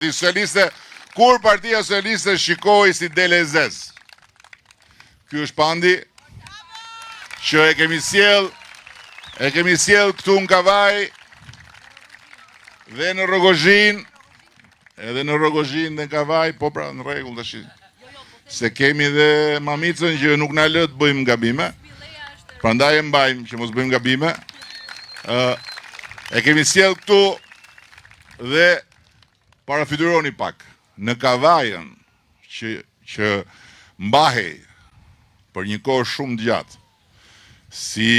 Socialiste, kur Partia Socialiste shikoi si delezez. Ky është pandi që e kemi sjell këtu në Kavaj dhe në Rogozhin, edhe në Rogozhin dhe në Kavaj, po pra në rregull tash. Se kemi dhe mamicën që nuk na lë të bëjmë gabime. Prandaj e mbajmë që mos bëjmë gabime. E kemi sjell këtu dhe parafytyroni pak në Kavajën që mbahej për një kohë shumë të gjatë si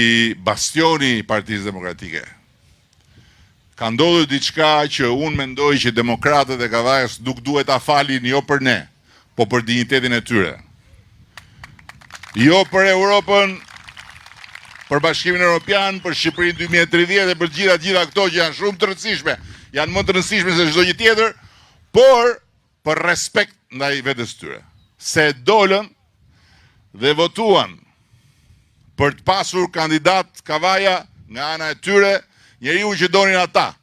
bastioni i Partisë Demokratike. Ka ndodhur diçka që unë mendoj që demokratët e Kavajës nuk duhet ta falin jo për ne, po për dinjitetin e tyre. Jo për Europën, për Bashkimin Evropian, për Shqipërinë 2030 dhe për gjitha këto që janë shumë të rëndësishme, janë më të rëndësishme se çdo gjë tjetër, por për respekt ndaj vetes tyre. Se dolën dhe votuan për të pasur kandidat Kavaja nga ana e tyre, njeriu që donin ata.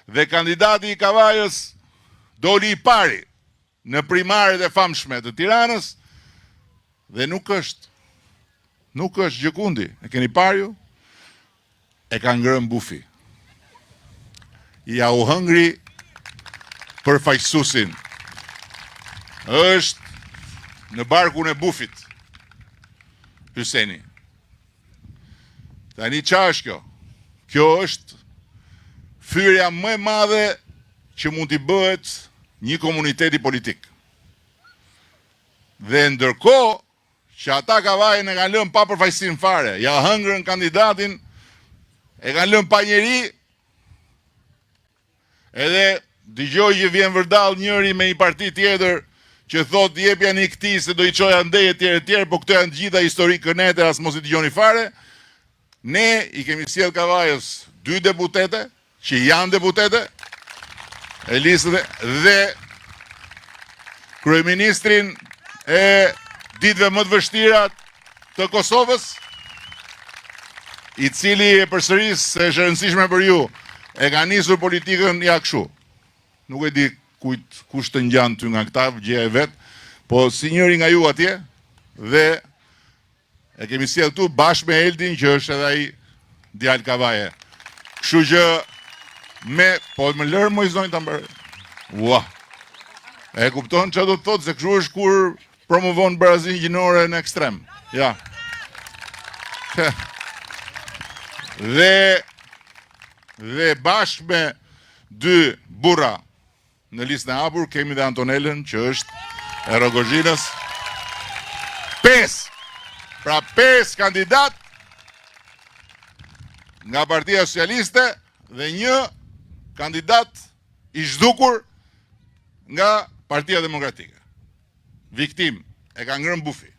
Dhe kandidati i Kavajës doli i pari në primaret e famshme të Tiranës dhe nuk është Gjëkundi. E keni parë ju? E ka ngrënë bufi. Ja u hëngri për faqësuesin. Është në barkun e bufit. Hyseni. Tani çfarë është kjo? Kjo është fyrja më e madhe që mund t'i bëhet një komuniteti politik. Dhe ndërkohë që ata Kavajën e kanë lënë pa përfaqësinë fare, ja hëngrën kandidatin, e kanë lënë pa njeri, edhe dëgjoj që vjen vërdall njëri me një parti tjetër që thot jepja një këtij se do i çoja ndej etj, po këto janë gjitha histori kënete, as mos i dëgjoni fare. Ne i kemi sjell Kavajës 2 deputete që janë deputete e listës dhe kryeministrin e ditëve më të vështira të Kosovës, i cili e përsëris se është e rëndësishme për ju, e ka nisur politikën ja kështu. Nuk e di kush të ngjan ty nga këta, gjëja e vet, po si njëri nga ju atje dhe e kemi sjell këtu bashkë me Eldin që është edhe ai djalë Kavaje. Kështu që po më lërë Mojzojnë ta mbërë. Ua. E kupton çfarë do të thotë, se kështu është kur promovon barazin gjinore në ekstrem. Ja. Dhe bashkë me 2 burra në listën e hapur kemi dhe Antonelën që është e Rogozhinës. 5. Pra 5 kandidat nga Partia Socialiste dhe 1 kandidat i zhdukur nga Partia Demokratike. Viktim, e ka ngrënë bufi.